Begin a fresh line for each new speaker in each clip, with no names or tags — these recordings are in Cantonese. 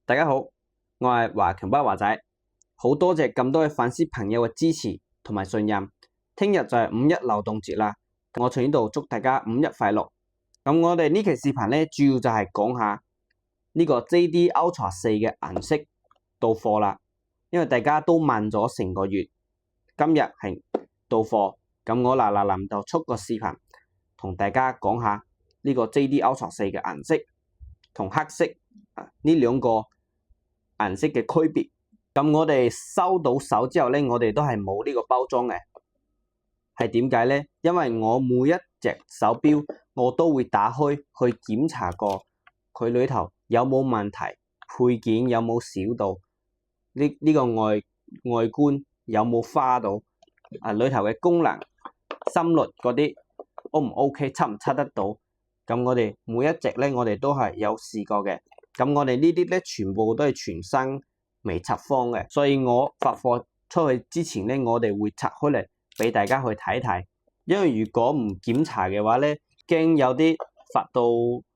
大家好，我係華強北華仔，好多謝咁多位粉絲朋友嘅支持同埋信任。聽日就係五一勞動節啦，我從呢度祝大家五一快樂。咁我哋呢期視頻咧，主要就係講下呢個 JD Ultra 4嘅顏色到貨啦。因為大家都問咗成個月，今日係到貨，咁我嗱臨就出個視頻同大家講下呢個 JD Ultra 4嘅顏色同黑色呢兩個顏色嘅區別。咁我哋收到手之後咧，我哋都係冇呢個包裝嘅，係點解咧？因為我每一隻手錶我都會打開去檢查過佢裏頭有冇問題，配件有冇少到，呢個外觀有冇花到，裏頭嘅功能、心率嗰啲 O 唔 OK， 測唔測得到？咁我哋每一隻咧，我哋都係有試過嘅。咁我哋呢啲咧，全部都係全新未拆封嘅，所以我發貨出去之前咧，我哋會拆開嚟俾大家去睇睇。因為如果唔檢查嘅話咧，驚有啲發到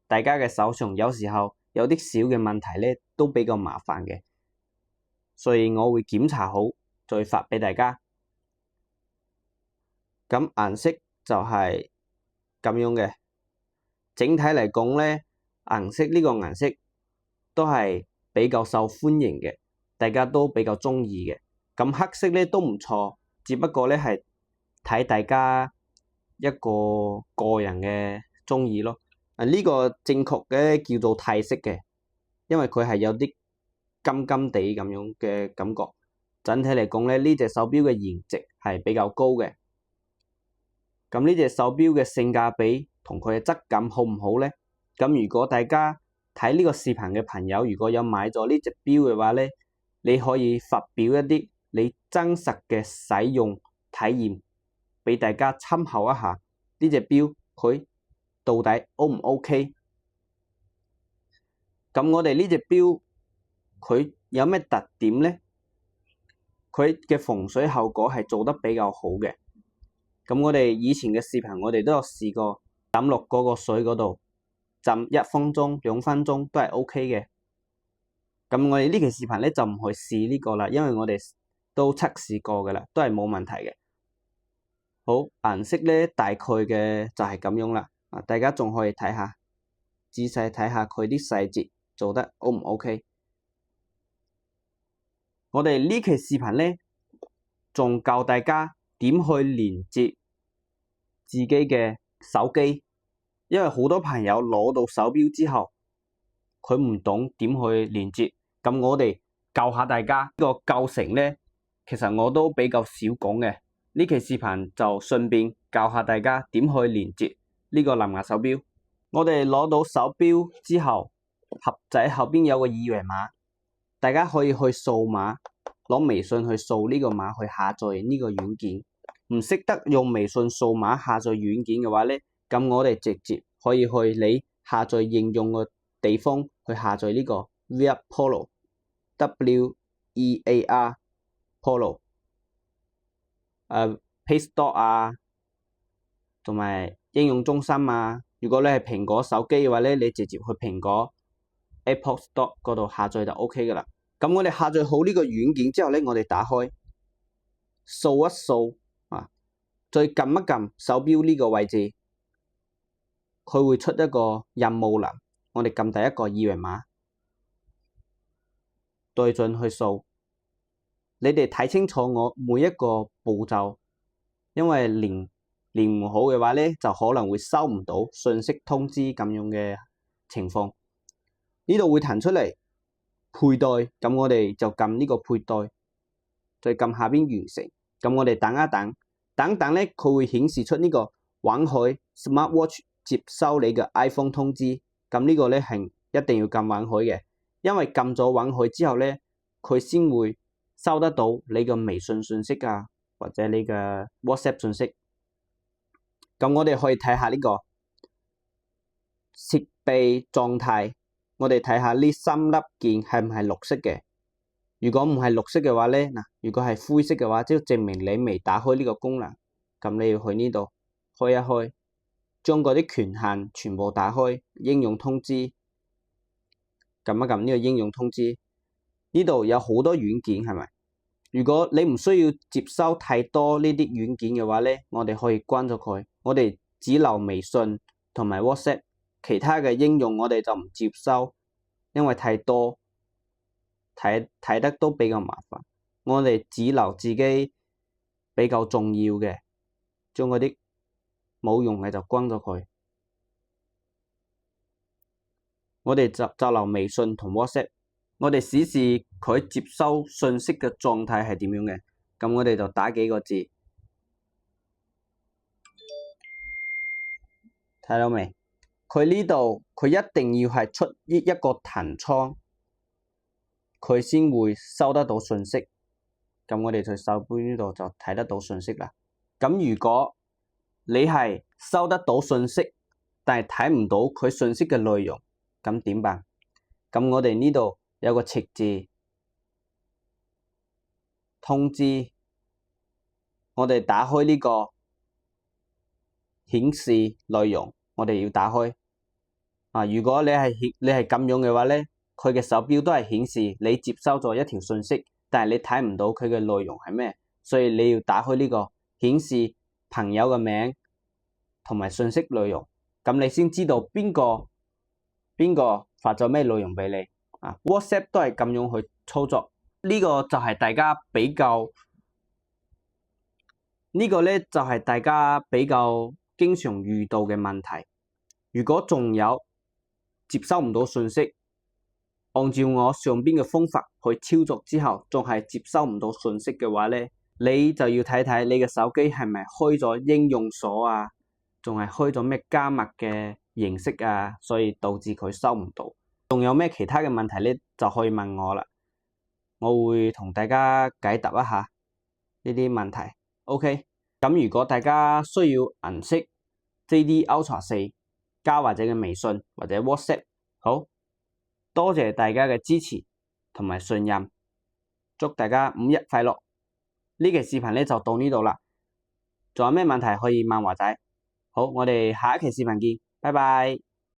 大家嘅手上，有時候有啲小嘅問題咧，都比較麻煩嘅。所以我會檢查好再發俾大家。咁顏色就係咁樣嘅，整體嚟講咧，呢個顏色都係比較受歡迎嘅，大家都比較中意嘅。咁黑色咧都唔錯，只不過咧係睇大家一個個人嘅中意咯。呢個正確嘅叫做鈦色嘅，因為佢係有啲金金地咁樣嘅感覺。整體嚟講咧，呢隻手錶嘅顏值係比較高嘅。咁呢隻手錶嘅性價比同佢嘅質感好唔好咧？咁如果大家睇呢個視頻嘅朋友，如果有買咗呢隻錶嘅話咧，你可以發表一啲你真實嘅使用體驗俾大家參考一下。呢隻錶佢到底 O 唔 OK？ 咁我哋呢隻錶佢有咩特點咧？佢嘅防水效果係做得比較好嘅。咁我哋以前嘅視頻我哋都有試過抌落嗰個水嗰度浸1分鐘、2分鐘都係 OK 嘅。咁我哋呢期視頻咧就唔去試呢個啦，因為我哋都測試過噶啦，都係冇問題嘅。好，顏色咧大概嘅就係咁樣啦。大家仲可以睇下，仔細睇下佢啲細節做得 O 唔 OK？ 我哋呢期視頻咧仲教大家點去連接自己嘅手機，因為好多朋友攞到手錶之後，佢唔懂點去連接。咁我哋教下大家呢個構成咧，其實我都比較少講嘅。呢期視頻就順便教下大家點去連接呢個藍牙手錶。我哋攞到手錶之後，盒仔後邊有個二維碼，大家可以去掃碼，攞微信去掃呢個碼去下載呢個軟件。唔識得用微信掃碼下載軟件嘅話咧，咁我哋直接可以去你下載應用嘅地方去下載呢個 Wear Polo WEAR Polo Play Store 同埋應用中心啊。如果你係蘋果手機嘅話咧，你直接去蘋果 Apple Store 嗰度下載就 OK 噶啦。咁我哋下載好呢個軟件之後咧，我哋打開掃一掃再撳一撳手錶呢個位置，佢會出一個任務欄。我哋撳第一個二維碼，對準去掃。你哋睇清楚我每一個步驟，因為連唔好嘅話咧，就可能會收唔到信息通知咁樣嘅情況。呢度會彈出嚟配對，咁我哋就撳呢個配對，再撳下邊完成。咁我哋等一等。等咧，佢會顯示出呢個允許 Smartwatch 接收你嘅 iPhone 通知。咁呢個咧係一定要撳允許嘅，因為撳咗允許之後咧，佢先會收得到你嘅微信信息啊，或者你嘅 WhatsApp 信息。咁我哋可以睇下呢個設備狀態，我哋睇下呢3粒鍵係唔係綠色嘅。如果唔係綠色嘅話咧，如果係灰色嘅話，即係證明你未打開呢個功能。咁你要去呢度開一開，將嗰啲權限全部打開，應用通知，撳一撳呢個應用通知，呢度有好多軟件係咪？如果你唔需要接收太多呢啲軟件嘅話咧，我哋可以關咗佢，我哋只留微信同埋 WhatsApp， 其他嘅應用我哋就唔接收，因為太多睇得都比較麻煩。我哋只留自己比較重要嘅，將嗰啲冇用嘅就關咗佢。我哋就留微信同 WhatsApp。我哋試試佢接收信息嘅狀態係點樣嘅，咁我哋就打幾個字，睇到未？佢呢度佢一定要係出一個彈窗，佢先會收得到信息。咁我哋去手機呢度就睇得到信息啦。咁如果你係收得到信息，但係睇唔到佢信息嘅內容，咁點辦？咁我哋呢度有個赤字通知，我哋打開呢個顯示內容，我哋要打開。如果你係咁樣嘅話咧，佢嘅手錶都係顯示你接收咗一條信息，但係你睇唔到佢嘅內容係咩，所以你要打開呢個顯示朋友嘅名同埋信息內容，咁你先知道邊個發咗咩內容俾你。WhatsApp 都係咁樣去操作，呢個就係大家比較經常遇到嘅問題。如果仲有接收唔到信息，按照我上邊嘅方法去操作之後，仲係接收唔到信息嘅話咧，你就要睇睇你嘅手機係咪開咗應用鎖啊，仲係開咗咩加密嘅形式啊，所以導致佢收唔到。仲有咩其他嘅問題咧，就可以問我啦，我會同大家解答一下呢啲問題。OK， 咁如果大家需要銀色 JD Ultra 4加或者嘅微信或者 WhatsApp， 好，多謝大家嘅支持同埋信任，祝大家5一快樂。呢期視頻咧就到呢度啦，仲有咩問題可以問華仔。好，我哋下一期視頻見，拜拜。